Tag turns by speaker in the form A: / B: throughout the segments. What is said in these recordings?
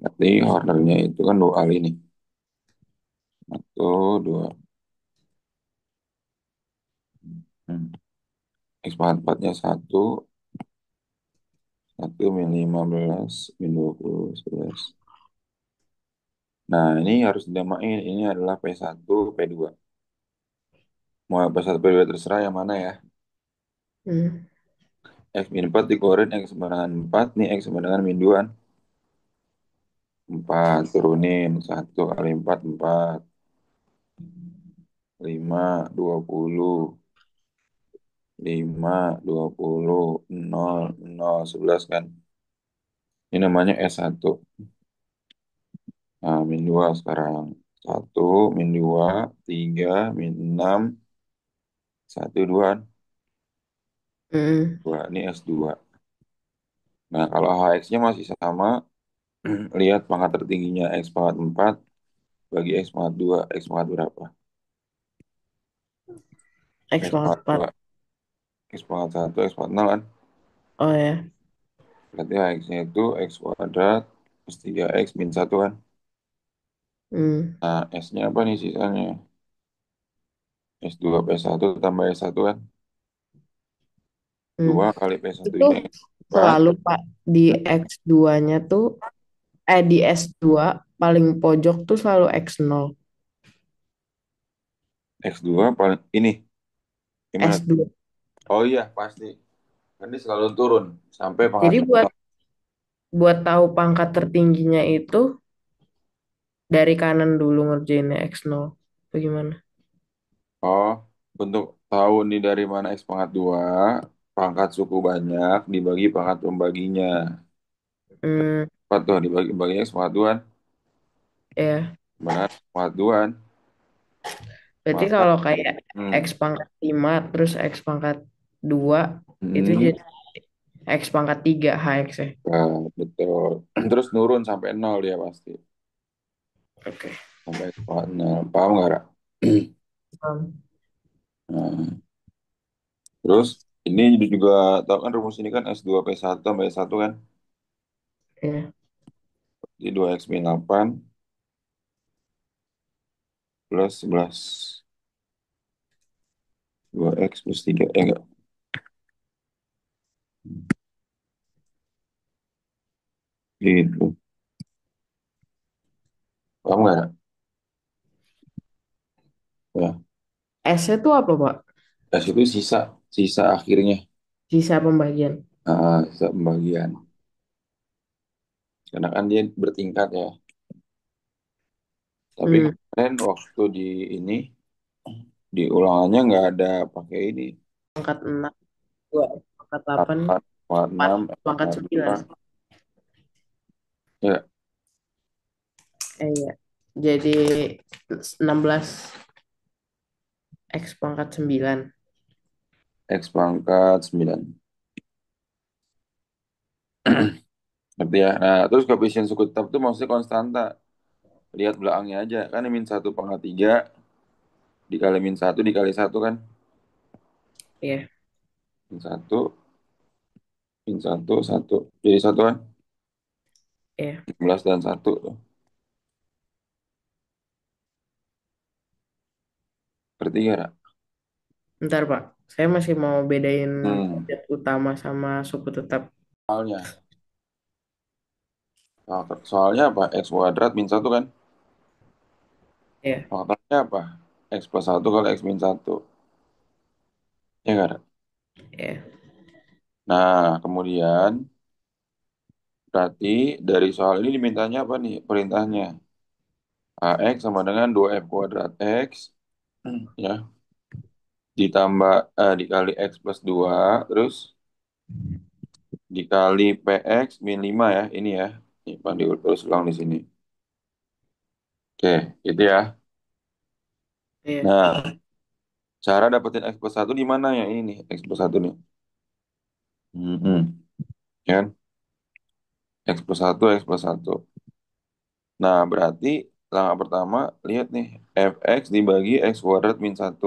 A: Berarti ordernya itu kan dua kali nih. Satu, dua. Hmm. X pangkat 4-nya satu, satu min 15, min 20, 11. Nah, ini harus dinamain. Ini adalah P1, P2. Mau P1, P2 terserah yang mana ya.
B: Hmm.
A: X min 4 dikeluarin X sama dengan 4. Nih X sama dengan min 2. 4 turunin. Satu kali 4, 4. 5, 20. 5, 20. 0, 0, 11 kan. Ini namanya S1. Nah, min 2 sekarang. Satu min 2, 3, min 6, satu 2.
B: Hmm.
A: 2. Ini S2. Nah, kalau HX-nya masih sama, lihat pangkat tertingginya X pangkat 4 bagi X pangkat 2. X pangkat berapa?
B: X
A: X
B: pangkat
A: pangkat
B: 4.
A: 2, X pangkat 1, X pangkat 0 kan?
B: Oh ya.
A: Berarti HX-nya itu X kuadrat plus 3X min 1 kan?
B: Hmm.
A: Nah, S-nya apa nih sisanya? S2 P1 tambah S1 kan?
B: Hmm.
A: 2 kali P1
B: Itu
A: ini 4.
B: selalu Pak di X2-nya tuh di S2 paling pojok tuh selalu X0.
A: X2 paling ini gimana tuh?
B: S2.
A: Oh iya pasti. Kan dia selalu turun sampai pangkat
B: Jadi buat
A: 0.
B: buat tahu pangkat tertingginya itu dari kanan dulu ngerjainnya X0. Bagaimana?
A: Oh, untuk tahu nih dari mana X pangkat 2, pangkat suku banyak dibagi pangkat pembaginya.
B: Hmm,
A: Apa tuh dibagi baginya X pangkat 2?
B: ya.
A: Benar, X pangkat 2.
B: Berarti
A: Maka,
B: kalau kayak X
A: hmm,
B: pangkat 5 terus X pangkat 2 itu
A: hmm,
B: jadi X pangkat 3 HX ya.
A: nah, betul. Terus nurun sampai 0 dia pasti.
B: Oke.
A: Sampai X pangkat 0. Paham nggak, Ra?
B: Paham.
A: Nah, terus ini juga tahu kan rumus ini kan S2 P1 tambah S1 kan?
B: Ya.
A: Jadi 2X min 8 plus 11. 2X plus 3. Enggak. Gitu. Paham nggak, Ra? Ya.
B: S itu apa, Pak?
A: S itu sisa. Sisa akhirnya.
B: Sisa pembagian.
A: Sisa pembagian. Karena kan dia bertingkat ya. Tapi
B: Hmm,
A: kemarin waktu di ini, di ulangannya nggak ada pakai ini.
B: pangkat 6, 2, pangkat 8,
A: 8,
B: 4,
A: 6,
B: pangkat 9.
A: 2. Ya,
B: Iya. Jadi 16 X pangkat 9.
A: X pangkat 9. Ngerti ya? Nah, terus koefisien suku tetap itu maksudnya konstanta. Lihat belakangnya aja. Kan min 1 pangkat 3 dikali min 1 dikali 1 kan?
B: Iya.
A: Min 1, min 1, 1. Jadi 1 kan?
B: Iya.
A: 16 dan 1 tuh. Ngerti gak, Ra?
B: Bentar, Pak. Saya masih mau bedain
A: Hmm.
B: zat utama sama suku tetap.
A: Soalnya. Soalnya apa? X kuadrat min 1 kan?
B: Iya.
A: Faktornya apa? X plus 1 kali X min 1. Ya nggak ada?
B: Iya.
A: Nah, kemudian berarti dari soal ini dimintanya apa nih perintahnya? AX sama dengan 2F kuadrat X ya ditambah dikali X plus 2 terus dikali PX min 5 ya ini ya. Ini Pandi terus ulang di sini. Oke, itu ya.
B: Iya.
A: Nah, cara dapetin X plus 1 di mana ya? Ini nih, X plus 1 nih. Ya kan? X plus 1 X plus 1. Nah, berarti langkah pertama, lihat nih, fx dibagi x kuadrat min 1.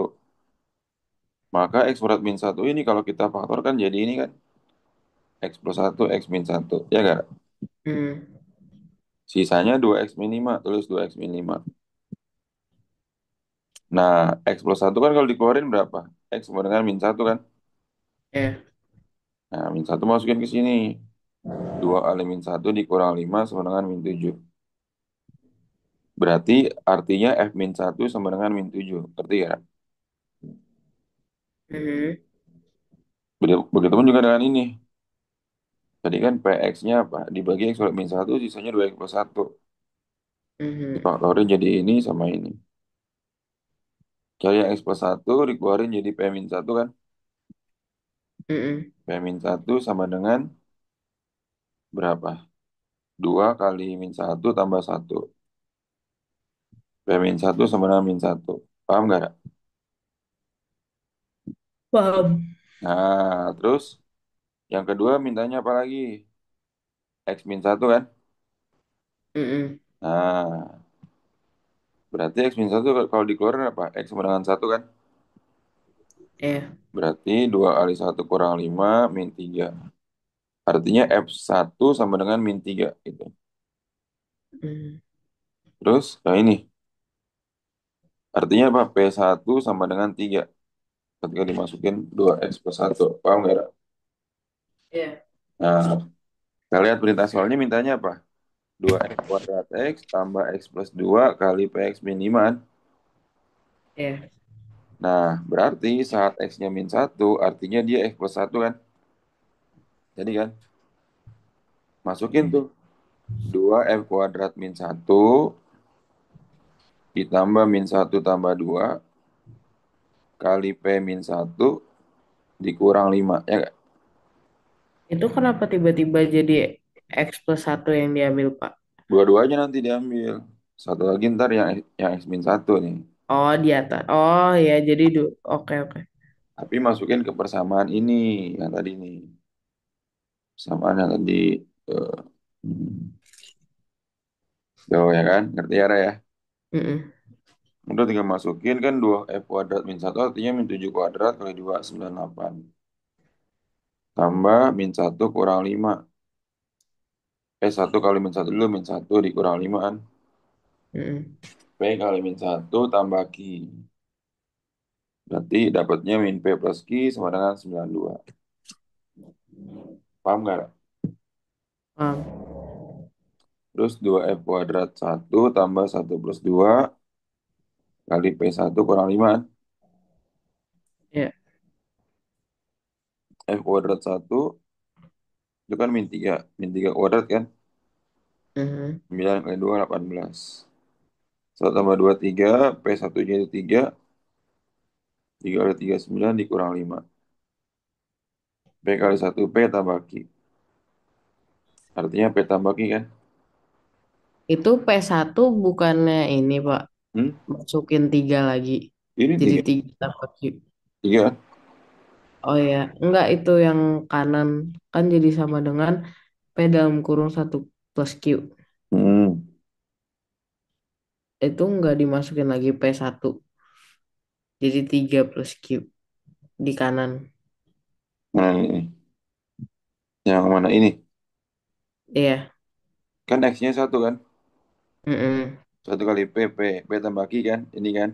A: Maka x kuadrat min 1 ini kalau kita faktorkan jadi ini kan, x plus 1, x min 1. Ya nggak?
B: Hmm.
A: Sisanya 2x min 5, tulis 2x min 5. Nah, x plus 1 kan kalau dikeluarin berapa? X sama dengan min 1 kan?
B: Ya.
A: Nah, min 1 masukin ke sini. 2 kali min 1 dikurang 5 sama dengan min 7. Berarti artinya F min 1 sama dengan min 7. Ngerti ya?
B: Mhm.
A: Begitupun juga dengan ini. Tadi kan PX-nya apa? Dibagi X kuadrat min 1, sisanya 2X plus 1.
B: Mhm.
A: Difaktorin jadi ini sama ini. Cari yang X plus 1, dikeluarin jadi P min 1 kan?
B: Mhm.
A: P min 1 sama dengan berapa? 2 kali min 1 tambah 1. P min 1 sama dengan min 1. Paham nggak? Ra?
B: Paham.
A: Nah, terus yang kedua mintanya apa lagi? X min 1 kan?
B: Mhm.
A: Nah, berarti X min 1 kalau dikeluarin apa? X sama dengan 1 kan?
B: Ya.
A: Berarti 2 kali 1 kurang 5 min 3. Artinya F1 sama dengan min 3 gitu.
B: Mhm.
A: Terus, nah ini. Artinya apa? P1 sama dengan 3. Ketika dimasukin 2X plus 1. Paham nggak? Ra?
B: Ya.
A: Nah, kita lihat perintah soalnya mintanya apa? 2X kuadrat X tambah X plus 2 kali PX min 5 kan?
B: Ya.
A: Nah, berarti saat X-nya min 1, artinya dia X plus 1 kan? Jadi kan, masukin tuh 2F kuadrat min 1 ditambah min 1 tambah 2 kali P min 1 dikurang 5. Ya nggak?
B: Itu kenapa tiba-tiba jadi X plus satu yang diambil, Pak?
A: Dua-duanya nanti diambil. Satu lagi ntar yang X min 1 nih.
B: Oh, di atas. Oh, ya, jadi oke, oke.
A: Tapi masukin ke persamaan ini, yang tadi nih. Persamaan yang tadi. eh, hmm, Tuh ya kan, ngerti ya, Ra, ya?
B: Mm-mm.
A: Udah tinggal masukin kan 2F kuadrat min 1 artinya min 7 kuadrat kali 2, 98. Tambah min 1 kurang 5. 1 kali min 1 dulu, min 1 dikurang 5 kan.
B: Mm-mm.
A: P kali min 1 tambah Q. Berarti dapatnya min P plus Q sama dengan 92. Paham nggak? Ra?
B: Paham.
A: Terus 2F kuadrat 1 tambah 1 plus 2 kali P1 kurang 5 kan.
B: Ya.
A: F kuadrat 1 itu kan min 3. Min 3 kuadrat kan.
B: Mhm.
A: 9 kali 2, 18. 1 tambah 2, 3. P1 jadi 3. 3 kali 3, 9 dikurang 5. P kali 1 P tambah Q. Artinya P tambah Q kan.
B: Itu P1 bukannya ini, Pak.
A: Hmm?
B: Masukin 3 lagi.
A: Ini
B: Jadi
A: 3.
B: 3 tambah Q.
A: 3 kan.
B: Oh ya, enggak itu yang kanan. Kan jadi sama dengan P dalam kurung satu plus Q.
A: Hmm.
B: Itu enggak dimasukin lagi P1. Jadi 3 plus Q di kanan.
A: Nah ini. Yang mana ini?
B: Iya.
A: Kan X-nya 1 kan.
B: Mm-mm.
A: 1 kali P, P. P tambah Q kan. Ini kan.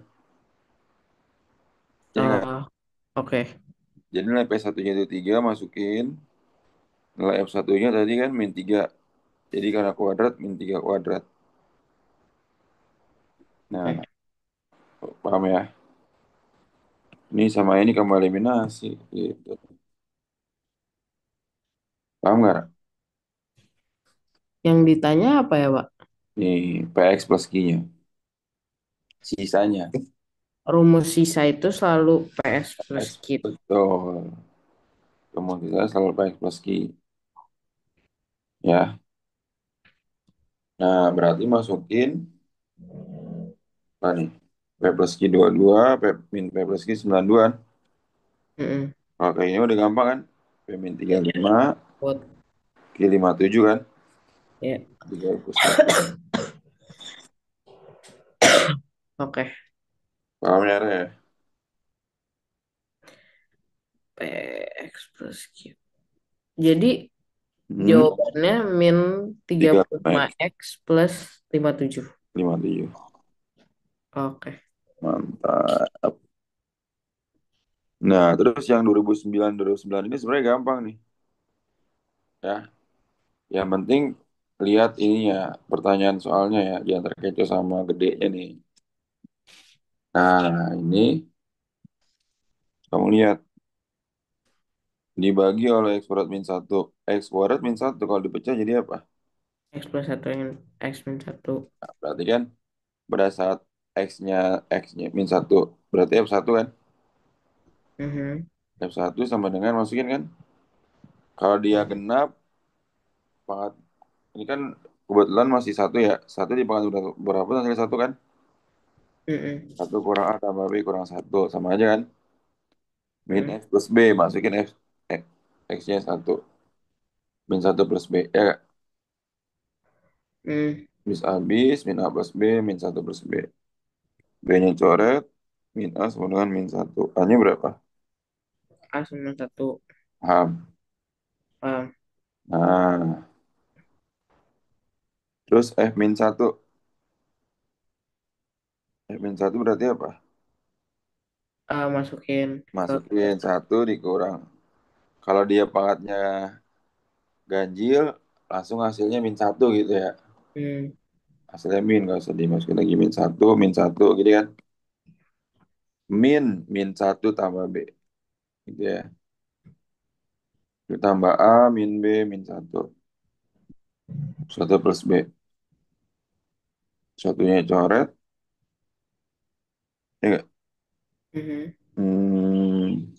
A: Ya enggak?
B: Oh, oke.
A: Jadi nilai P1-nya itu 3 masukin. Nilai F1-nya tadi kan min 3. Jadi karena kuadrat min 3 kuadrat.
B: Oke.
A: Nah, paham ya? Ini sama ini kamu eliminasi. Gitu. Paham nggak? Ra?
B: Yang ditanya apa ya, Pak?
A: Nih, PX plus Q-nya. Sisanya.
B: Rumus sisa itu selalu PS plus
A: PX,
B: Q.
A: betul. Kemudian kita selalu PX plus Q. Ya. Nah, berarti masukin apa nih? P plus Q 22, P min P plus Q 92 kan?
B: Mm-mm.
A: Kalau kayak ini udah gampang kan? P min
B: Ya,
A: 35,
B: buat
A: Q 57 kan?
B: ya.
A: 3 plus 1.
B: Oke.
A: Paham ya, Re?
B: PX plus Q. Jadi
A: Hmm,
B: Jawabannya min tiga
A: tiga
B: puluh lima
A: X
B: x plus 57.
A: 57.
B: Oke.
A: Mantap. Nah, terus yang 2009 ini sebenarnya gampang nih. Ya, yang penting lihat ininya, pertanyaan soalnya ya, jangan terkecoh sama gedenya nih. Nah, ini kamu lihat dibagi oleh X kuadrat min satu. X kuadrat min satu kalau dipecah jadi apa?
B: X plus satu yang X min satu.
A: Nah, berarti kan pada saat X-nya X-nya min satu, berarti F1 kan?
B: Mhm.
A: F1 sama dengan masukin kan? Kalau dia genap, pangkat ini kan kebetulan masih satu ya. Satu di pangkat berapa hasil satu kan?
B: Mhm.
A: Satu kurang A tambah B kurang satu sama aja kan? Min
B: Mhm.
A: X plus B masukin X, X-nya satu. Min satu plus B ya nggak?
B: Mhm.
A: Bis habis min A plus B min satu plus B. B-nya coret min A sama dengan min satu. A-nya berapa?
B: A sama satu.
A: Paham.
B: Paham.
A: Nah, terus F min satu. F min satu berarti apa?
B: A masukin ke.
A: Masukin satu dikurang. Kalau dia pangkatnya ganjil, langsung hasilnya min satu gitu ya.
B: Hmm.
A: Hasilnya min, nggak usah dimasukin lagi min satu gitu kan. Min satu tambah B gitu ya. Ditambah A, min B, min satu. Satu plus B. Satunya coret. Ya nggak?
B: Mhm.
A: Hmm,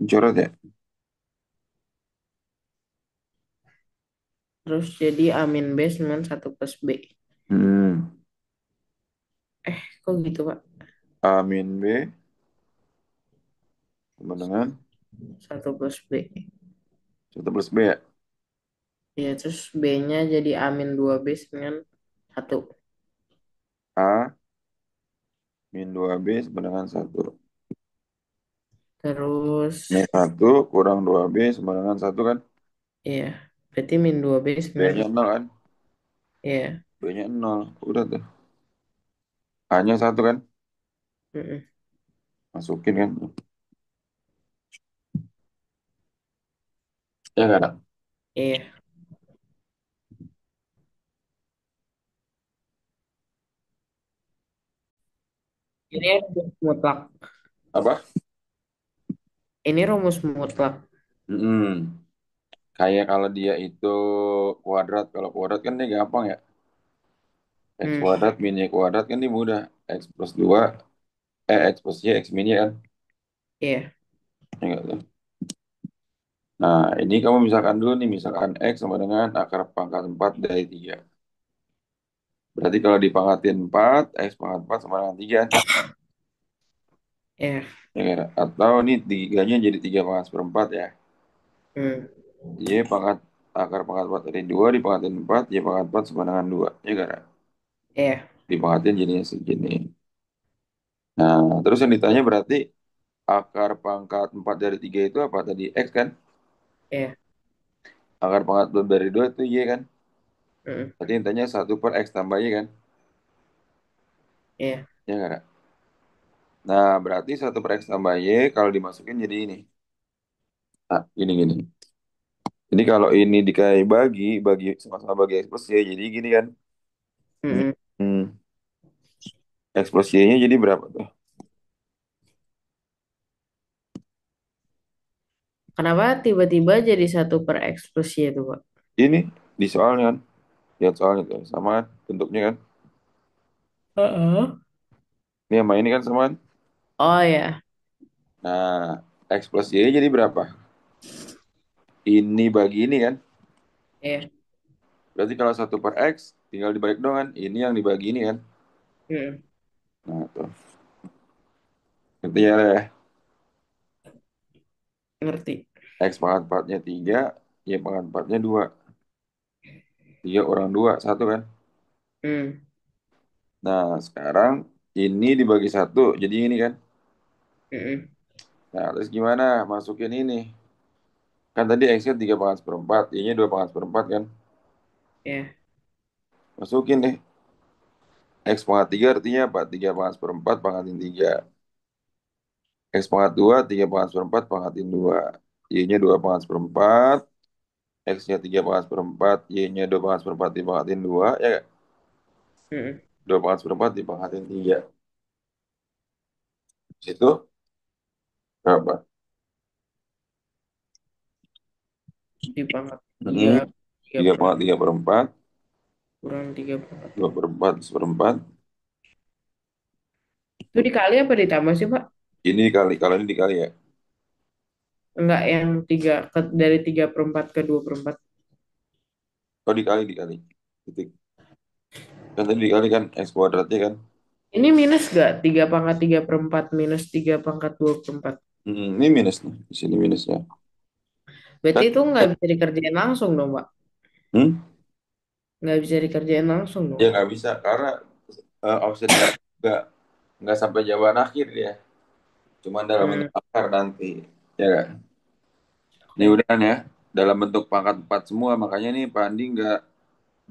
A: coret ya?
B: Terus jadi A min B dengan satu plus B.
A: Hmm,
B: Kok gitu, Pak?
A: A min B sama dengan
B: Satu plus B.
A: satu plus B ya?
B: Ya, terus B-nya jadi A min 2B dengan satu.
A: A min 2B sama dengan satu.
B: Terus,
A: Min satu kurang 2B sama dengan satu kan?
B: ya, berarti min 2B dengan,
A: B-nya nol kan?
B: ya,
A: B-nya nol. Udah tuh. A-nya satu kan?
B: mm-mm,
A: Masukin kan? Ya nggak ada?
B: iya. Ini rumus mutlak.
A: Apa?
B: Ini rumus mutlak.
A: Mm-mm. Kayak kalau dia itu kuadrat. Kalau kuadrat kan dia gampang ya. X
B: Hmm,
A: kuadrat min Y kuadrat kan dia mudah. X plus 2, X plus Y, X min Y kan?
B: iya,
A: Ya nggak tuh? Nah, ini kamu misalkan dulu nih. Misalkan X sama dengan akar pangkat 4 dari 3. Berarti kalau dipangkatin 4, X pangkat 4 sama dengan 3.
B: iya.
A: Ya nggak? Atau ini tiganya jadi 3 pangkat seperempat ya.
B: Hmm,
A: Y pangkat akar pangkat 4 dari 2 dipangkatin 4, Y pangkat 4 sama dengan 2. Ya nggak?
B: iya,
A: Dipangkatin jadinya segini. Nah, terus yang ditanya berarti akar pangkat 4 dari 3 itu apa tadi? X kan?
B: iya,
A: Akar pangkat 2 dari 2 itu Y kan?
B: mm,
A: Tadi yang tanya 1 per X tambah Y kan?
B: iya,
A: Ya nggak? Nah, berarti 1 per X tambah Y kalau dimasukin jadi ini. Nah, gini-gini. Jadi kalau ini dikayak bagi sama-sama bagi X plus Y, jadi gini kan?
B: mm.
A: Hmm, X plus Y-nya jadi berapa tuh?
B: Kenapa tiba-tiba jadi satu per X plus Y itu, Pak?
A: Ini di soalnya kan? Lihat soalnya tuh, sama kan bentuknya kan?
B: Heeh.
A: Ini sama ini kan sama kan?
B: Oh ya,
A: Nah, X plus Y jadi berapa? Ini bagi ini kan?
B: iya.
A: Berarti kalau 1 per X, tinggal dibalik doang kan? Ini yang dibagi ini kan?
B: Mm,
A: Nah, tuh. Ngerti ya, Le?
B: ngerti.
A: X pangkat 4-nya 3, Y pangkat 4-nya 2. 3 orang 2, satu kan?
B: Hmm,
A: Nah, sekarang ini dibagi satu, jadi ini kan?
B: mm,
A: Nah, terus gimana? Masukin ini. Kan tadi X-nya 3 pangkat seperempat, Y-nya 2 pangkat seperempat kan.
B: Ya.
A: Masukin deh. X pangkat 3 artinya apa? 3 pangkat seperempat pangkatin 3. X pangkat 2, 3 pangkat seperempat pangkatin 2. Y-nya 2 pangkat seperempat. X-nya 3 pangkat seperempat. Y-nya 2 pangkat seperempat dipangkatin 2. Ya nggak?
B: Mm-mm.
A: 2 pangkat seperempat dipangkatin 3. Situ berapa?
B: Di pangkat tiga,
A: Hmm,
B: tiga
A: 3
B: per
A: pangkat 3 per 4.
B: kurang tiga pangkat
A: 2 per 4 seperempat.
B: itu dikali apa ditambah sih Pak?
A: Ini dikali, kalau ini dikali ya.
B: Enggak yang tiga dari 3/4 ke 2/4.
A: Oh dikali, dikali. Titik. Kan tadi dikali kan X kuadratnya kan.
B: Ini minus gak? 3/3/4 minus 3/2/4.
A: Ini minus nih. Di sini minusnya.
B: Berarti
A: Kan,
B: itu nggak bisa dikerjain langsung dong Pak?
A: hmm?
B: Nggak bisa dikerjain langsung
A: Ya
B: dong.
A: nggak bisa karena offsetnya nggak sampai jawaban akhir dia. Cuma dalam
B: Hmm,
A: bentuk akar nanti. Ya kan? Ini
B: oke.
A: udah ya. Dalam bentuk pangkat 4 semua. Makanya nih Pak Andi nggak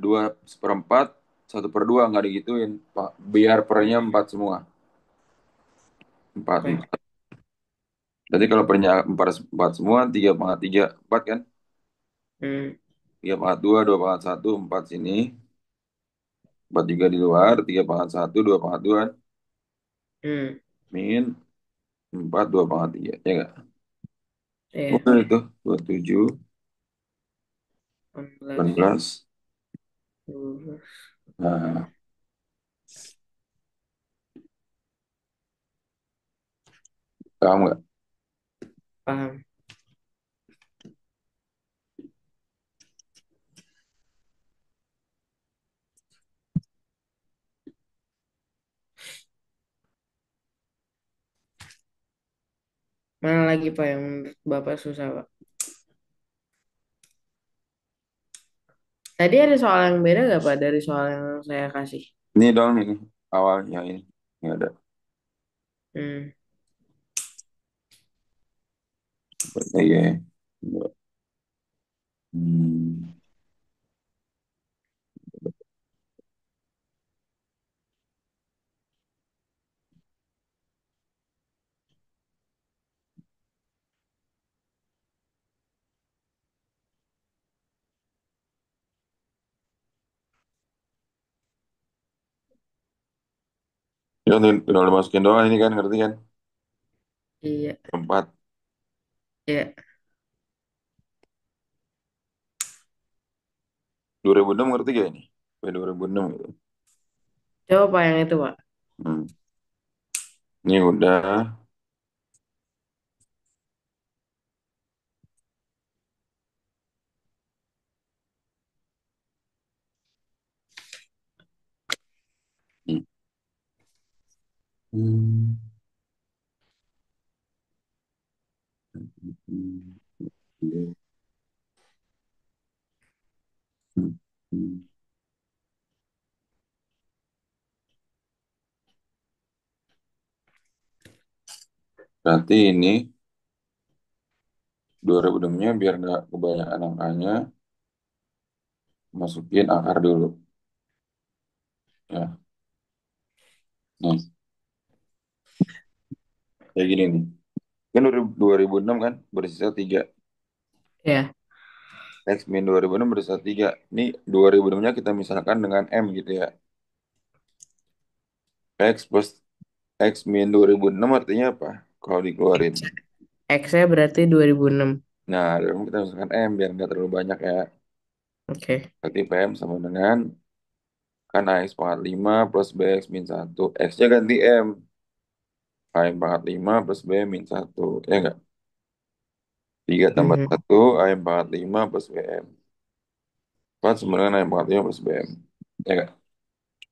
A: 2 seperempat, 1/2 nggak digituin. Biar pernya 4 semua. 4,
B: Oke.
A: 4. Jadi kalau pernya 4, 4 semua, 3 pangkat 3, 4 kan?
B: Hmm,
A: 3 pangkat 2, 2 pangkat 1, 4 sini. 4 juga di luar, 3 pangkat 1, 2 pangkat 2.
B: hmm,
A: Min 4, 2 pangkat 3. Ya nggak?
B: iya.
A: Udah itu, 27,
B: 16,
A: 18.
B: 12.
A: Nah, paham nggak?
B: Paham. Mana lagi Pak yang menurut Bapak susah Pak? Tadi ada soal yang beda nggak Pak dari soal yang saya kasih?
A: Ini dong ini, awalnya ini. Nggak ada.
B: Hmm,
A: Iya. Hmm. Ya, tinggal dimasukin doang ini kan, ngerti kan?
B: iya,
A: Empat.
B: iya.
A: 2006 ngerti gak ini? Sampai 2006 gitu.
B: Coba Pak yang itu Pak.
A: Hmm. Ini udah. Hmm. Hmm. Hmm. Hmm. Hmm. Berarti ini 2006-nya biar nggak kebanyakan angkanya, masukin akar dulu. Ya, nih, kayak gini nih. Kan 2006 kan, bersisa 3.
B: Ya.
A: X min 2006 bersisa 3. Ini 2006-nya kita misalkan dengan M gitu ya. X plus X min 2006 artinya apa? Kalau dikeluarin.
B: X-nya berarti 2006.
A: Nah, dalam kita misalkan M biar nggak terlalu banyak ya.
B: Oke.
A: Berarti PM sama dengan kan AX pangkat 5 plus BX min 1. X-nya ganti M. AM pangkat 5 plus B min 1. Ya nggak? 3 tambah
B: Mhm.
A: 1 AM pangkat 5 plus BM. 4 sama dengan AM pangkat 5 plus BM. Ya nggak?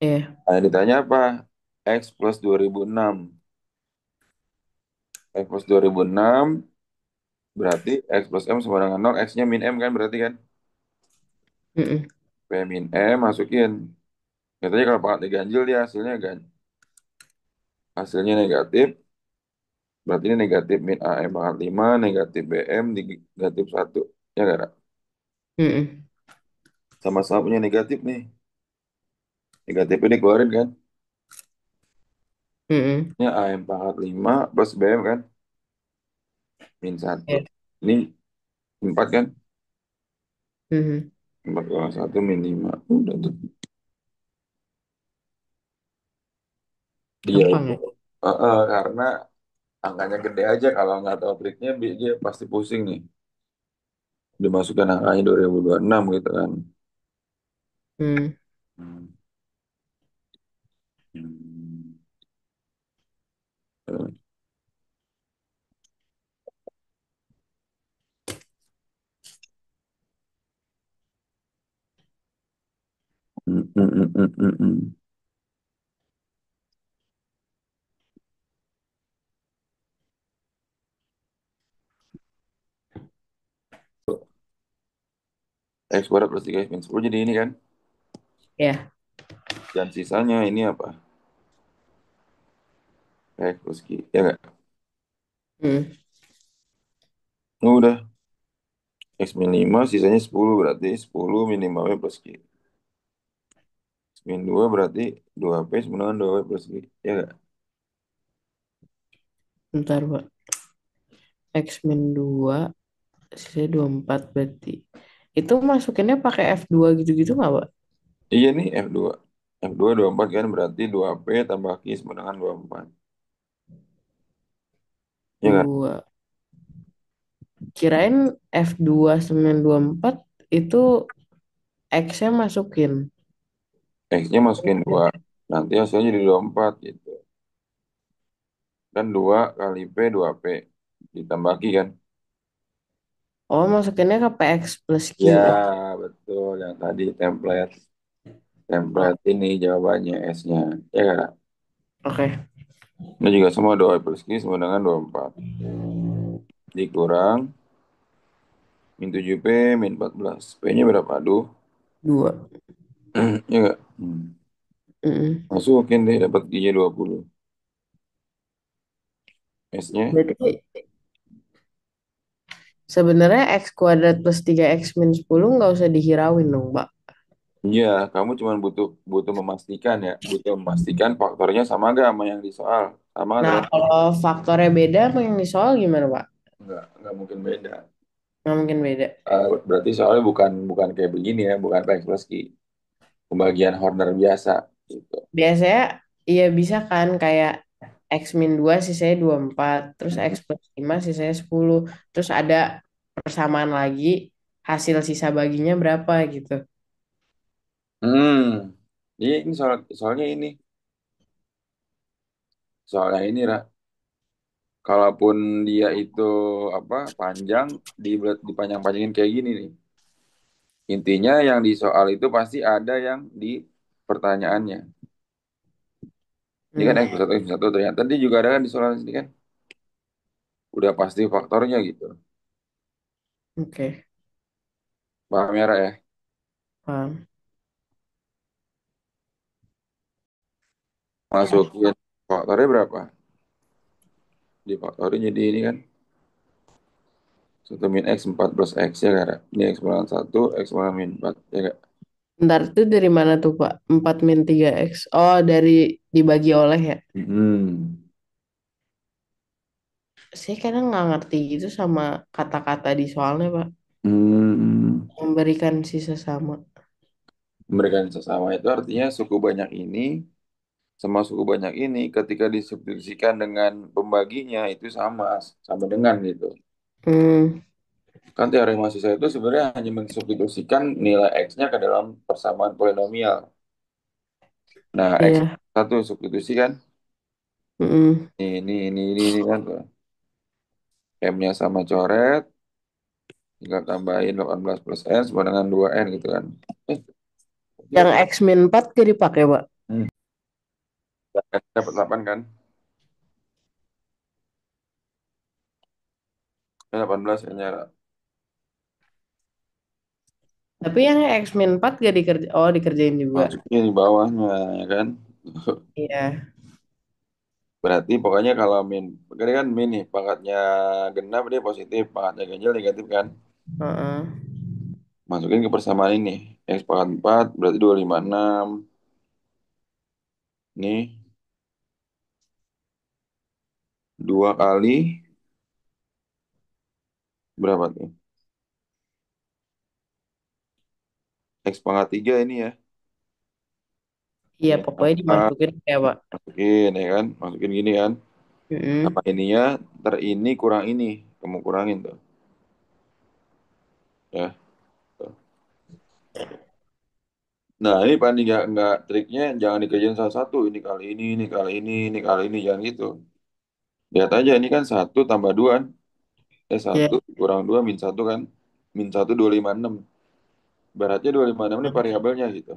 B: Iya.
A: Nah, yang ditanya apa? X plus 2006. X plus 2006 berarti X plus M sama dengan 0. X-nya min M kan berarti kan?
B: Mhm.
A: B min M masukin. Katanya kalau pangkat diganjil dia hasilnya negatif. Berarti ini negatif min AM pangkat 5, negatif BM, negatif 1. Ya nggak, Ra?
B: Mm-mm.
A: Sama-sama punya negatif nih. Negatif ini keluarin kan.
B: Mm-mm.
A: Ini AM pangkat 5 plus BM kan. Min 1.
B: Ya.
A: Ini 4 kan.
B: Mhm.
A: 4 kurang 1 min 5. Udah tuh. Dia
B: Gampang
A: itu.
B: ya.
A: Karena angkanya gede aja. Kalau nggak tahu triknya, dia pasti pusing nih. Dimasukkan angkanya 2026 gitu kan.
B: Hmm.
A: Hmm. Hmm. Hmm, hmm, hmm, hmm, hmm, hmm. X kuadrat plus 3 X min 10 jadi ini kan.
B: Ya.
A: Dan sisanya ini apa? X plus Q. Ya nggak?
B: Hmm.
A: Udah. X min 5 sisanya 10 berarti 10 min 5W plus Q. X min 2 berarti 2P sama dengan 2W plus Q. Ya nggak?
B: Bentar, Pak. X min 2, sisa 24 berarti. Itu masukinnya pakai F2 gitu-gitu nggak, Pak?
A: Iya nih F2. F2 24 kan berarti 2P tambah Q sama dengan 24. Ya nggak?
B: 2. Kirain F2 924 itu X-nya masukin.
A: X-nya masukin 2. Nanti hasilnya jadi 24 gitu. Kan 2 kali P 2P. Ditambah Q kan?
B: Oh, masukinnya ke PX plus Q.
A: Ya, betul. Yang tadi template.
B: Oh,
A: Template ini jawabannya S-nya. Ya nggak?
B: oke.
A: Ini juga semua 2 plus Q sama dengan 24. Dikurang min 7P min 14. P-nya berapa? Aduh.
B: 2.
A: Ya nggak?
B: Mm-mm.
A: Masukin deh dapat Q-nya 20. S-nya.
B: Berarti sebenarnya X kuadrat plus 3X min 10 nggak usah dihirauin dong, Pak.
A: Iya, kamu cuma butuh butuh memastikan ya. Butuh memastikan faktornya sama nggak sama yang di soal. Sama atau
B: Nah, kalau faktornya beda sama yang di soal gimana, Pak?
A: nggak mungkin beda.
B: Nggak mungkin beda.
A: Berarti soalnya bukan bukan kayak begini ya, bukan P X plus Q. Pembagian Horner biasa gitu.
B: Biasanya iya bisa kan kayak X min 2 sisanya 24, terus X plus 5 sisanya 10, terus ada persamaan lagi hasil sisa baginya berapa gitu.
A: Hmm. Ini soalnya ini. Soalnya ini, Ra. Kalaupun dia itu apa panjang, dipanjang-panjangin kayak gini nih. Intinya yang di soal itu pasti ada yang di pertanyaannya. Ini kan
B: Hmm,
A: X plus 1 ternyata dia juga ada kan di soal sini kan. Udah pasti faktornya gitu.
B: oke,
A: Paham ya, Ra, ya?
B: paham.
A: Masukin faktornya berapa? Di faktorin jadi ini kan. 1 min X 4 plus X ya kan, Ra? Ini X pangkat 1, X pangkat min 4 ya kan?
B: Bentar itu dari mana tuh Pak? 4 min 3X. Oh, dari dibagi oleh ya.
A: Hmm.
B: Saya kadang nggak ngerti gitu sama kata-kata di soalnya Pak.
A: Hmm.
B: Memberikan sisa sama.
A: Memberikan sesama itu artinya suku banyak ini sama suku banyak ini ketika disubstitusikan dengan pembaginya itu sama sama dengan gitu.
B: Hmm,
A: Kan teori mahasiswa itu sebenarnya hanya mensubstitusikan nilai X-nya ke dalam persamaan polinomial. Nah, X
B: iya.
A: satu substitusi kan
B: Hmm.
A: ini kan tuh. M-nya sama coret, tinggal tambahin 18 plus N sama dengan 2N gitu kan. Eh,
B: Yang
A: dia
B: X min 4 jadi dipakai Pak.
A: hmm, dapat 8 kan? 18 N-nya
B: Tapi yang X min 4 gak dikerja. Oh, dikerjain juga.
A: masukin di bawahnya ya kan.
B: Iya.
A: Berarti pokoknya kalau min, ini kan min nih, pangkatnya genap dia positif, pangkatnya ganjil negatif kan.
B: Heeh.
A: Masukin ke persamaan ini. X pangkat 4 berarti 256. Nih, 2 kali berapa tuh? X pangkat 3 ini ya.
B: Iya,
A: Min
B: pokoknya
A: 4,
B: dimasukin kayak Pak.
A: masukin ya kan. Masukin gini kan. Sama
B: Mm-mm.
A: ininya, ter ini kurang ini. Kamu kurangin tuh. Ya. Tuh. Nah, ini paling nggak triknya jangan dikerjain satu-satu. Ini kali ini kali ini. Jangan gitu. Lihat aja, ini kan satu tambah 2 kan.
B: Ya,
A: 1 kurang 2 min satu kan. Min 1 256. Beratnya 256 ini variabelnya gitu.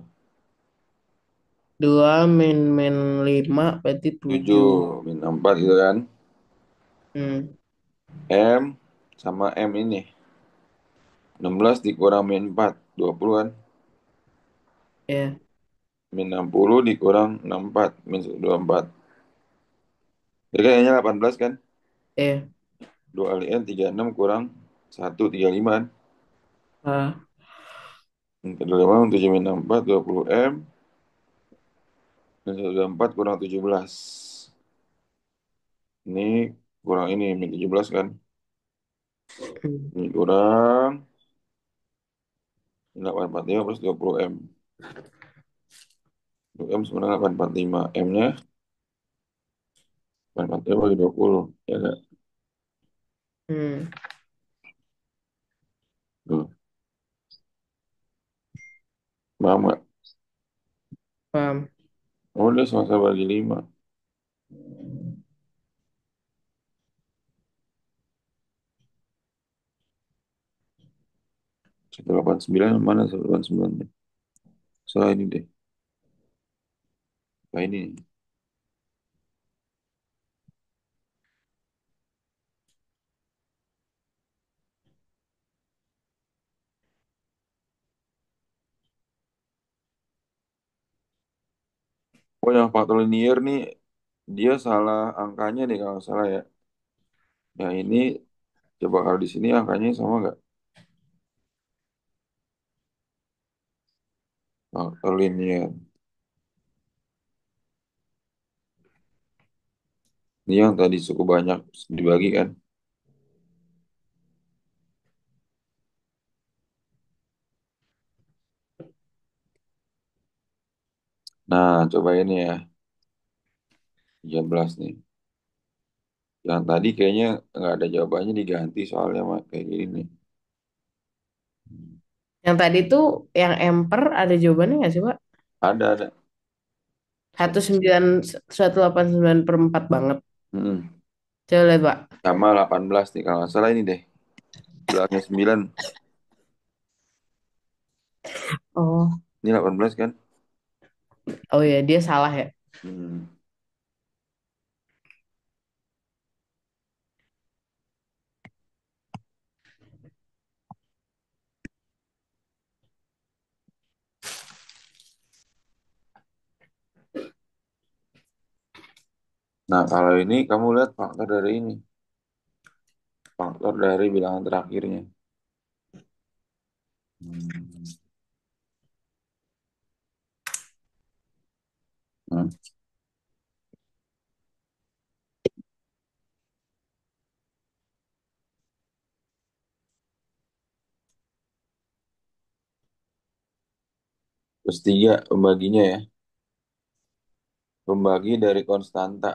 B: 2 min min 5 berarti
A: 7
B: 7.
A: min 4 gitu kan.
B: Hmm.
A: M sama M ini. 16 dikurang min 4 20 kan.
B: Ya,
A: Min 60 dikurang 64 min 24. Jadi kayaknya 18 kan.
B: ya.
A: 2 kali N 36 kurang 1 35 kan.
B: Ah.
A: Min 35 7 min 64 20 M. Min 124 kurang 17. Ini kurang ini min 17 kan.
B: Hmm.
A: Ini kurang 845 plus 20 M. 20 M sebenarnya 845. M-nya 845 bagi 20. Ya kan?
B: Hmm.
A: Tuh. Paham nggak?
B: Paham.
A: Oh, dia sama bagi 5. 189 mana 189? Salah ini deh. Nah ini. Oh, yang faktor linear nih, dia salah angkanya nih kalau nggak salah ya. Yang ini, coba kalau di sini angkanya sama nggak? Faktor linear. Ini yang tadi suku banyak dibagi kan. Nah, coba ini ya. 13 nih. Yang tadi kayaknya nggak ada jawabannya diganti soalnya Mak. Kayak gini nih.
B: Yang tadi tuh yang emper ada jawabannya nggak sih, Pak?
A: Ada.
B: 1,9 1,894 banget.
A: Hmm.
B: Coba lihat, Pak.
A: Sama 18 nih. Kalau nggak salah ini deh. Belakangnya 9.
B: Oh,
A: Ini 18 kan?
B: oh ya, dia salah ya.
A: Hmm. Nah, kalau ini kamu lihat faktor dari ini. Faktor dari bilangan terakhirnya. Hmm. Hmm. Terus 3 pembaginya ya. Pembagi dari konstanta.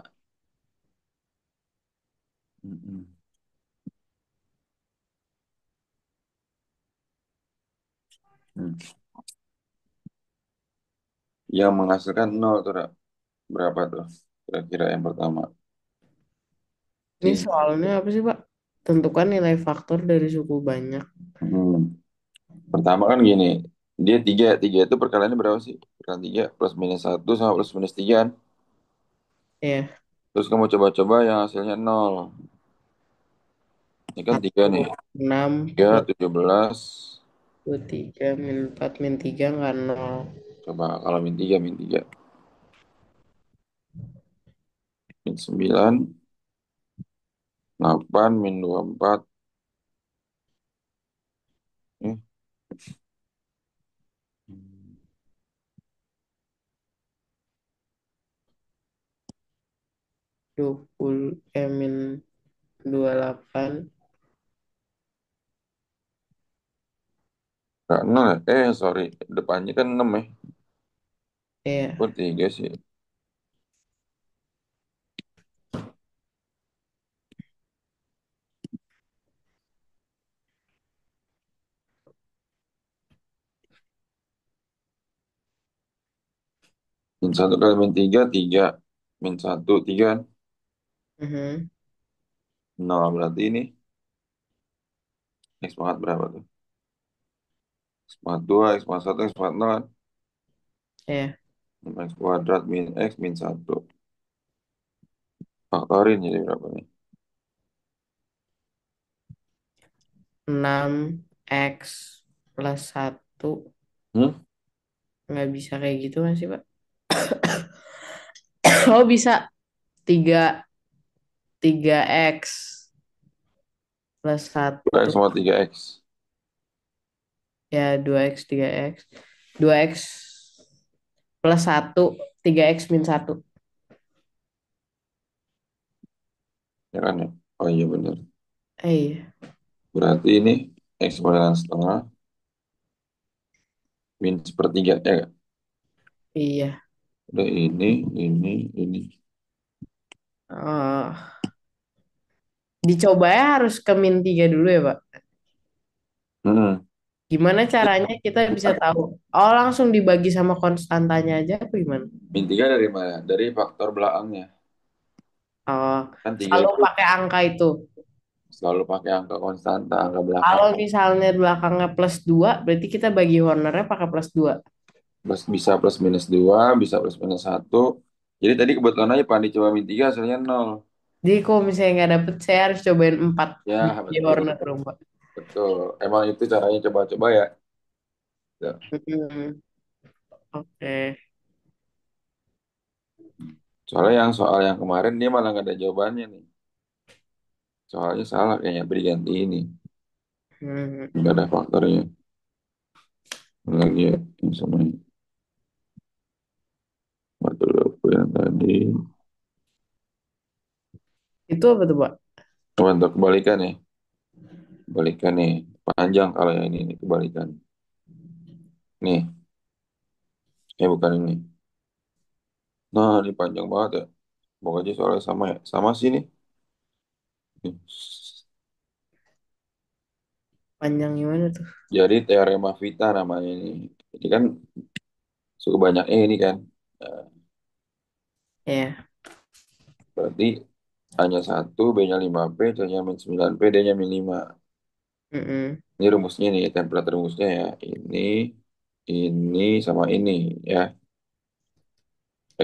A: Hmm. Hmm. Yang menghasilkan 0 tuh, Ra. Berapa tuh? Kira-kira yang pertama.
B: Ini
A: Tiga.
B: soalnya apa sih, Pak? Tentukan nilai faktor dari suku banyak.
A: Hmm. Pertama kan gini. Dia 3. 3 itu perkaliannya berapa sih? Perkalian 3 plus minus 1 sama plus minus 3 kan?
B: Ya,
A: Terus kamu coba-coba yang hasilnya 0. Ini kan 3 nih.
B: 6
A: 3,
B: plus
A: 17.
B: 3 min 4 min 3 nggak nol.
A: Coba kalau min 3 min 3. min 9, 8, min 24. Eh,
B: 20 min 28.
A: nggak 0 ya? Sorry. Depannya kan 6 ya.
B: Iya.
A: Kok 3 sih? Min 1 kali min 3, 3. Min 1, 3 kan?
B: Mhm.
A: 0 berarti ini. X pangkat berapa tuh? X pangkat 2, X pangkat 1, X pangkat 0 kan?
B: Iya.
A: 6X kuadrat min X min 1. Faktorin jadi berapa nih?
B: 6x plus 1.
A: Hmm?
B: Nggak bisa kayak gitu masih, Pak? Oh, bisa. tiga 3x plus 1.
A: 2X sama 3X.
B: Ya, 2x 3x. 2x plus 1. 3x min 1.
A: Ya kan ya? Oh iya benar.
B: Iya.
A: Berarti ini X kuadrat setengah min sepertiga. Ya kan?
B: Iya.
A: Udah ini.
B: Oh. Dicoba ya harus ke min 3 dulu ya, Pak?
A: Hmm.
B: Gimana caranya kita bisa tahu? Oh, langsung dibagi sama konstantanya aja apa gimana?
A: Min 3 dari mana? Dari faktor belakangnya.
B: Oh,
A: Kan 3
B: selalu
A: itu
B: pakai angka itu.
A: selalu pakai angka konstanta, angka belakang.
B: Kalau misalnya belakangnya plus 2, berarti kita bagi cornernya pakai plus 2.
A: Bisa plus minus 2, bisa plus minus 1. Jadi tadi kebetulan aja Pandi coba min 3 hasilnya 0.
B: Jadi kalau misalnya nggak dapet, saya harus cobain 4
A: Ya,
B: bagi
A: betul.
B: corner dong, Pak.
A: Betul. Emang itu caranya coba-coba ya. Ya.
B: Mm-mm. Oke.
A: Soalnya yang soal yang kemarin dia malah nggak ada jawabannya nih. Soalnya salah kayaknya beri ganti ini.
B: Hmm.
A: Nggak ada faktornya. Lagi ya, yang sama ini. Betul aku yang tadi.
B: Itu apa tuh, Pak?
A: Coba untuk kebalikan ya. Kebalikan nih. Panjang kalau yang ini kebalikan. Nih, bukan ini. Nah, ini panjang banget ya. Pokoknya soalnya sama ya. Sama sih nih. Nih.
B: Panjang gimana tuh?
A: Jadi teorema Vita namanya ini. Ini kan suku banyaknya ini kan. Nah,
B: Ya.
A: berarti hanya satu, B-nya 5P, C-nya min 9P, D-nya min 5.
B: Mm-mm.
A: Ini rumusnya nih, template rumusnya ya. Ini sama ini ya.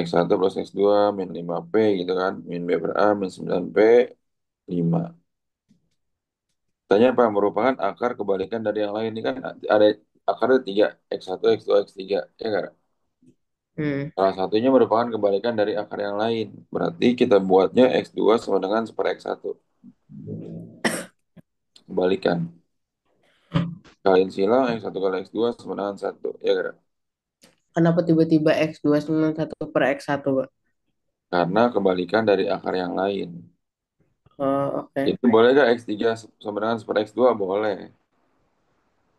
A: X1 plus X2 min 5P gitu kan. Min B per A min 9P 5. Tanya apa? Merupakan akar kebalikan dari yang lain. Ini kan ada akarnya 3. X1, X2, X3. Ya kan?
B: Hmm.
A: Salah satunya merupakan kebalikan dari akar yang lain. Berarti kita buatnya X2 sama dengan seper X1. Kebalikan. Kalian silang X1 kali X2 sama dengan 1. Ya kan?
B: Kenapa tiba-tiba X2 sembilan satu per X1, Pak?
A: Karena kebalikan dari akar yang lain.
B: Oh, oke.
A: Itu boleh gak X3 sama dengan seper X2? Boleh.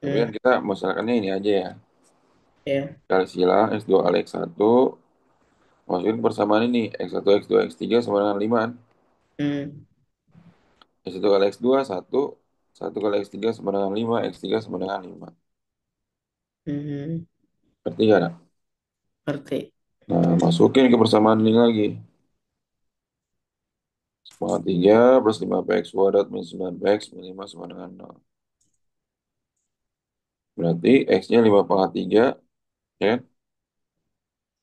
A: Tapi kan
B: Hmm.
A: kita masalahkannya ini aja ya.
B: Ya.
A: Kali silang X2 kali X1. Masukin persamaan ini. X1, X2, X3 sama dengan 5.
B: Hmm.
A: X1 kali X2, 1. 1 kali X3 sama dengan 5. X3 sama dengan 5.
B: Hmm.
A: Berarti gak?
B: Ngerti.
A: Nah, masukin ke persamaan ini lagi. Pangkat 3 plus 5px kuadrat min 9px min 5 sama dengan 0. Berarti x-nya 5 pangkat 3, ya.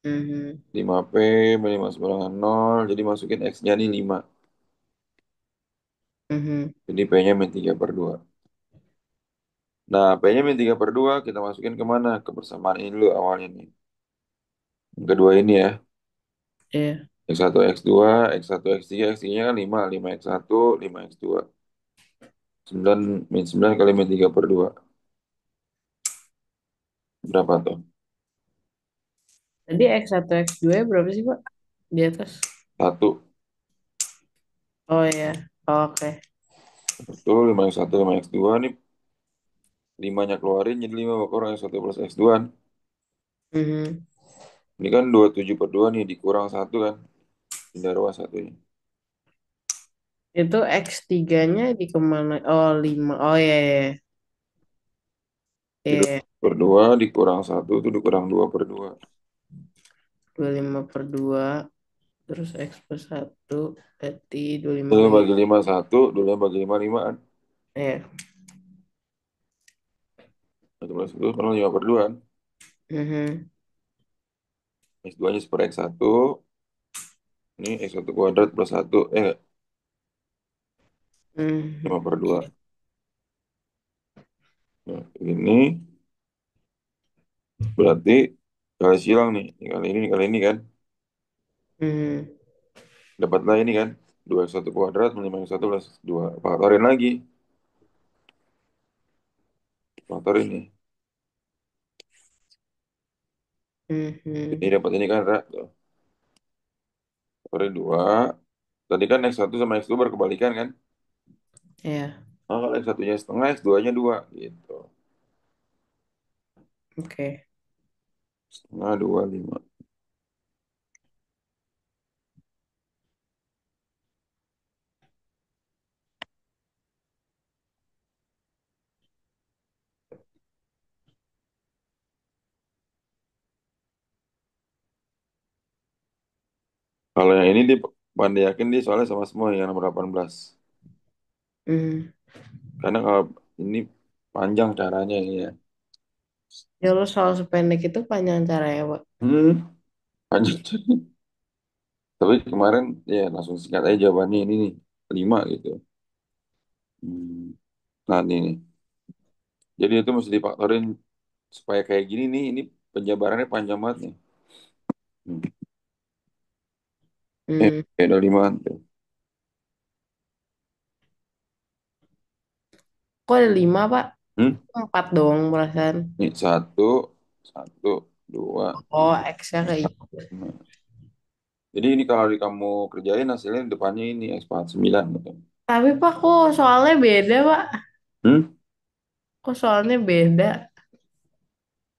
B: Hmm.
A: 5p min 5 sama dengan 0. Jadi masukin x-nya nih 5.
B: Hmm.
A: Jadi p-nya min 3 per 2. Nah, p-nya min 3 per 2 kita masukin kemana? Ke persamaan ini dulu awalnya nih. Yang kedua ini ya.
B: Ya.
A: X1, X2, X1, X3, X3-nya kan 5, 5X1, 5X2. 9 min 9 kali min 3 per 2. Berapa tuh?
B: Tadi X1 X2 berapa sih, Pak? Di atas.
A: 1.
B: Oh ya. Oke.
A: Betul, 5X1, 5X2 nih. 5-nya keluarin jadi 5 kurang X1 plus X2.
B: Mhm.
A: Ini kan 27 per 2 nih, dikurang 1 kan. Pindah ruas satunya.
B: Itu X3-nya di kemana? Oh, 5. Oh iya, iya.
A: Jadi
B: Iya,
A: 2 per 2 dikurang 1 itu dikurang 2 per 2.
B: 25 per 2. Terus X plus 1. Berarti 25
A: Dua
B: bagi.
A: bagi 5 1, 2 bagi 5 5 kan.
B: Iya.
A: 1 plus 1 kurang 5 per 2 kan.
B: Mhm.
A: X2-nya per X1. Ini X1 kuadrat plus 1. 5
B: Mhm.
A: per 2. Nah, ini berarti kali silang nih. Ini kali ini kan.
B: Mhm.
A: Dapatlah ini kan. 2X1 kuadrat minus 5X1 plus 2. Faktorin lagi. Faktor ini. Ini
B: Mhm.
A: dapat ini kan, Ra. Tuh. Faktorin 2. Tadi kan X1 sama X2 berkebalikan kan.
B: Iya.
A: Nah, kalau X1-nya setengah, X2-nya 2. Gitu.
B: Oke.
A: Setengah 2, 5. Kalau yang ini dia pandai yakin dia soalnya sama semua yang nomor 18.
B: Mhm.
A: Karena kalau ini panjang caranya ini ya.
B: Ya lo soal sependek itu panjang caranya, Pak.
A: Panjang. Tapi kemarin ya langsung singkat aja jawabannya ini nih. 5 gitu. Hmm. Nah ini nih. Jadi itu mesti difaktorin supaya kayak gini nih. Ini penjabarannya panjang banget nih. Hmm.
B: Hmm.
A: Ada 5 tuh.
B: Kok ada 5, Pak?
A: Hmm?
B: 4 dong perasaan.
A: Ini satu, satu, dua,
B: Oh,
A: tiga,
B: X-nya keikut.
A: lima. Jadi ini kalau di kamu kerjain hasilnya depannya ini X pangkat 9 gitu.
B: Tapi Pak, kok soalnya beda, Pak?
A: Hmm?
B: Kok soalnya beda?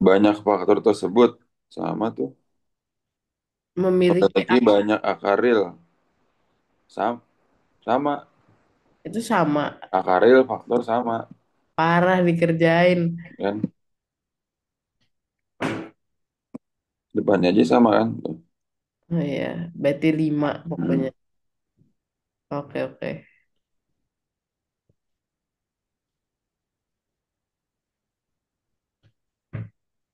A: Banyak faktor tersebut sama tuh.
B: Memiliki
A: Lagi banyak akar real. Sama, sama.
B: itu sama.
A: Akar real faktor sama
B: Parah dikerjain.
A: kan. Depannya aja sama kan. Tuh.
B: Oh iya, berarti 5
A: Hmm.
B: pokoknya. Oke, oke.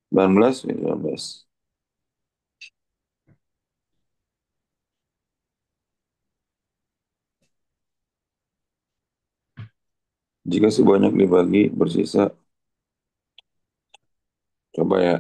A: 19, 19. Jika sebanyak dibagi bersisa, coba ya.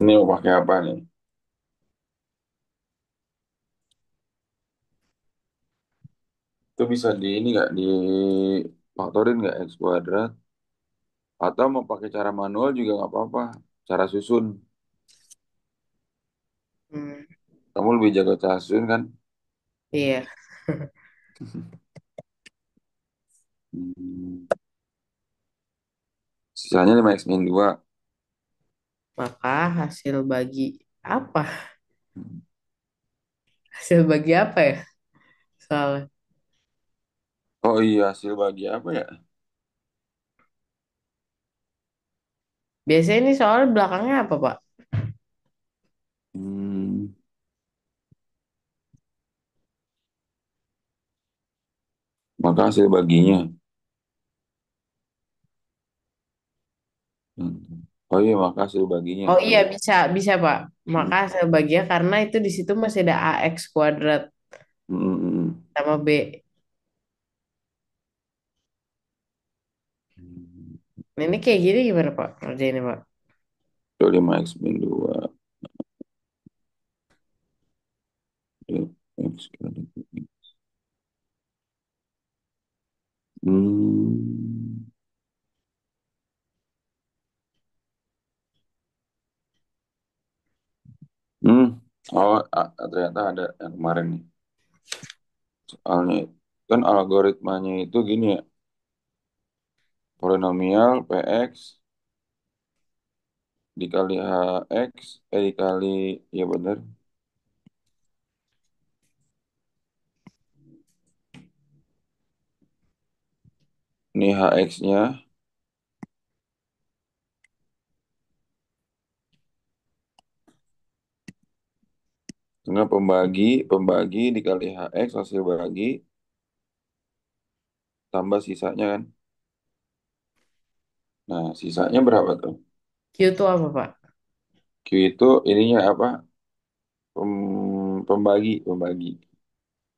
A: Ini mau pakai apa nih? Itu bisa di ini nggak di faktorin nggak X kuadrat? Atau mau pakai cara manual juga nggak apa-apa. Cara susun.
B: Hmm,
A: Kamu lebih jago cara susun kan?
B: iya.
A: Hmm. Sisanya 5x-2.
B: Maka hasil bagi apa? Hasil bagi apa ya? Soalnya.
A: Oh iya, hasil bagi apa ya?
B: Biasanya ini soal belakangnya apa, Pak?
A: Hmm, maka hasil baginya. Oh iya, maka hasil baginya.
B: Oh iya bisa bisa Pak. Maka hasil baginya karena itu di situ masih ada AX kuadrat
A: Hmm.
B: sama B. Nah, ini kayak gini gimana Pak? Kerjainnya Pak.
A: Itu 5x-2. X kali. Hmm. Hmm. Oh, ternyata ada yang kemarin nih. Soalnya kan algoritmanya itu gini ya. Polinomial Px dikali Hx, dikali, ya benar. Ini Hx-nya dengan pembagi dikali Hx hasil bagi tambah sisanya kan. Nah, sisanya berapa tuh?
B: Q itu apa Pak?
A: Q itu ininya apa? Pembagi.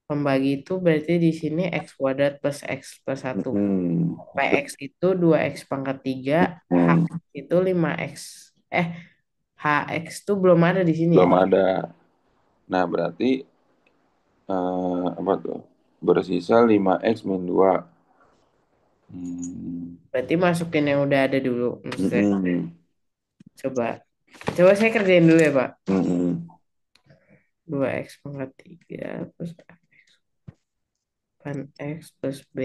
B: Pembagi itu berarti di sini X kuadrat plus X plus satu. Px itu 2X pangkat 3, H
A: Hmm.
B: itu 5X. Eh, HX itu belum ada di sini ya.
A: Belum ada. Nah, berarti apa tuh? Bersisa 5x-2. Hmm.
B: Berarti masukin yang udah ada dulu. Maksudnya,
A: Mm-mm.
B: coba. Coba saya kerjain dulu ya Pak.
A: Mm-mm.
B: 2X pangkat 3 plus pan X plus B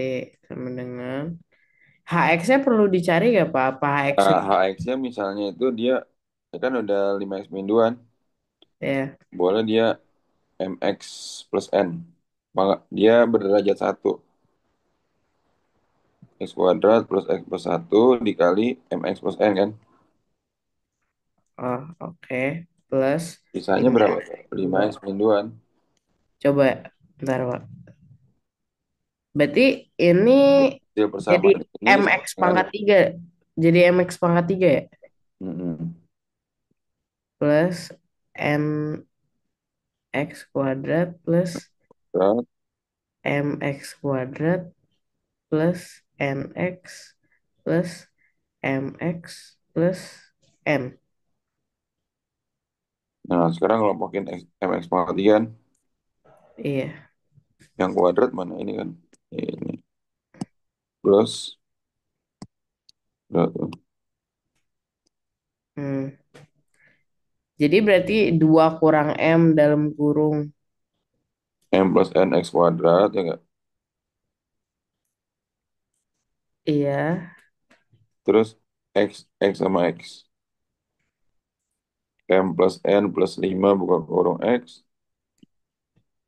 B: sama dengan HX-nya perlu dicari nggak Pak? Apa HX
A: Nah, HX-nya misalnya itu dia kan udah 5x-2 kan.
B: ya?
A: Boleh dia mx plus n. Maka dia berderajat satu. X kuadrat plus x plus satu dikali mx plus n kan.
B: Oh, oke. Plus
A: Sisanya
B: 5
A: berapa?
B: dua.
A: 5x-2 kan.
B: Coba, bentar Pak. Berarti ini
A: Hasil
B: jadi
A: persamaan ini sama
B: MX
A: dengan
B: pangkat 3. Jadi MX pangkat 3 ya?
A: mm-mm.
B: Plus MX kuadrat plus
A: Kuadrat.
B: MX kuadrat plus NX plus MX plus N.
A: Nah, sekarang kelompokin mx pangkat 3 kan.
B: Iya.
A: Yang kuadrat mana ini kan? Ini. Plus berapa tuh?
B: Hmm. Jadi berarti 2 kurang M dalam kurung.
A: M plus n x kuadrat ya nggak?
B: Iya.
A: Terus x sama x. M plus n plus 5 buka kurung x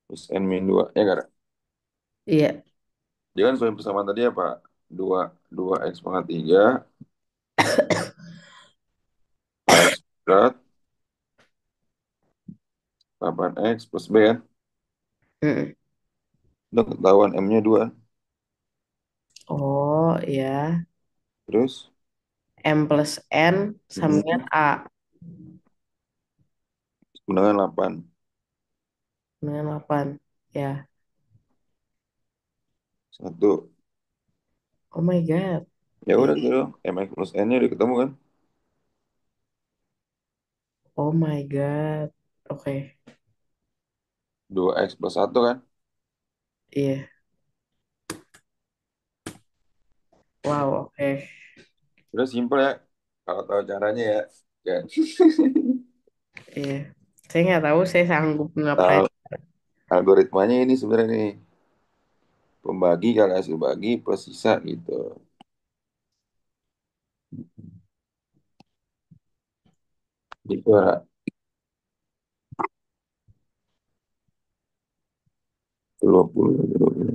A: plus n min 2 ya kan?
B: Iya.
A: Dia kan soal persamaan tadi apa? Dua dua x pangkat 3 ax kuadrat 8x plus b kan?
B: Mm.
A: Udah ketahuan M-nya 2.
B: Oh, iya.
A: Terus
B: M plus N sama dengan
A: mm,
B: A.
A: dengan 8.
B: Dengan 8. Ya.
A: Satu.
B: Oh my God.
A: Ya
B: Iya.
A: udah gitu dong. MX plus N-nya udah ketemu kan?
B: Oh my God. Oke.
A: 2x plus satu kan?
B: Iya. Wow, oke.
A: Udah simpel ya. Kalau tahu caranya ya. Kan?
B: Iya. Saya nggak tahu saya sanggup ngapain.
A: Tahu algoritmanya ini sebenarnya nih. Pembagi kali hasil bagi plus sisa gitu. Itu Ra. 20, 20.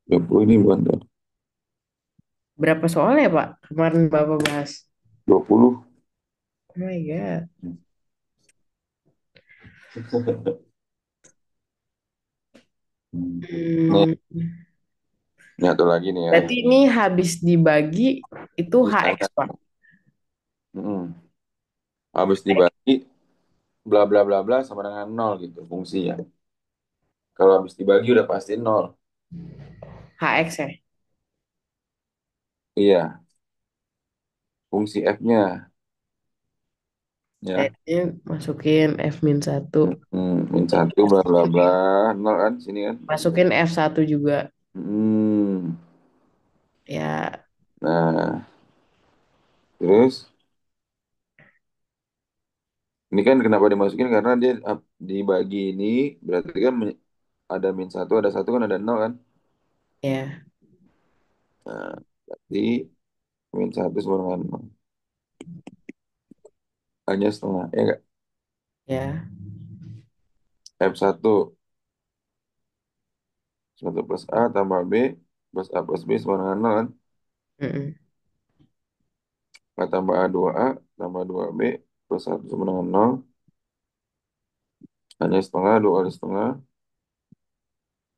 A: 20 ini bukan tuh.
B: Berapa soal ya, Pak? Kemarin Bapak bahas.
A: 20.
B: Oh my God.
A: Nih,
B: Hmm,
A: ini satu lagi nih ya.
B: berarti ini habis dibagi itu HX,
A: Misalnya,
B: Pak.
A: mm, habis dibagi bla bla bla bla sama dengan nol gitu fungsinya. Kalau habis dibagi udah pasti nol.
B: HX ya.
A: Iya, fungsi F-nya ya.
B: Ini masukin F-1.
A: Min satu bla bla bla nol kan sini kan.
B: Masukin F1 juga.
A: Hmm,
B: Ya,
A: nah terus ini kan kenapa dimasukin karena dia dibagi ini berarti kan ada min satu ada satu kan ada nol kan.
B: ya,
A: Nah, berarti min satu sama dengan nol. Hanya setengah ya nggak?
B: ya.
A: F1 1 plus A tambah B plus A plus B sama dengan nol kan.
B: Mm-mm.
A: A tambah A 2A tambah 2B plus 1 sama dengan nol. Hanya setengah 2 kali setengah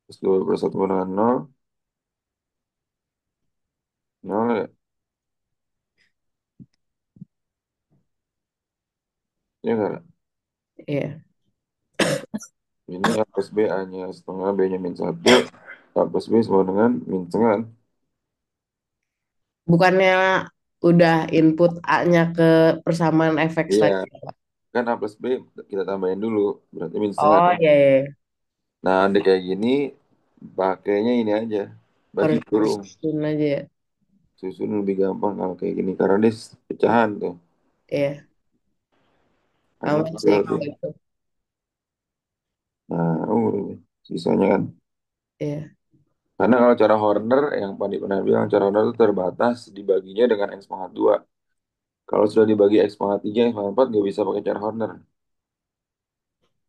A: plus 2 plus 1 sama dengan nol. Nol ya. Ya nggak?
B: Iya.
A: Ini A plus B hanya setengah B-nya min satu. A plus B sama dengan min setengah kan.
B: Bukannya udah input A-nya ke persamaan FX
A: Iya,
B: tadi.
A: kan A plus B kita tambahin dulu. Berarti min setengah
B: Oh
A: kan.
B: iya, iya, iya.
A: Nah, ada kayak gini, pakainya ini aja. Bagi
B: Harus
A: kurung.
B: disusun aja ya.
A: Susun lebih gampang kalau kayak gini. Karena dia pecahan tuh.
B: Iya,
A: Hanya
B: aman sih
A: tinggal tuh.
B: kalau itu.
A: Nah, sisanya kan.
B: Iya.
A: Karena kalau cara Horner, yang Pandi pernah bilang, cara Horner itu terbatas dibaginya dengan X pangkat 2. Kalau sudah dibagi X pangkat 3, X pangkat 4, nggak bisa pakai cara Horner.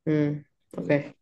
B: Hmm, oke.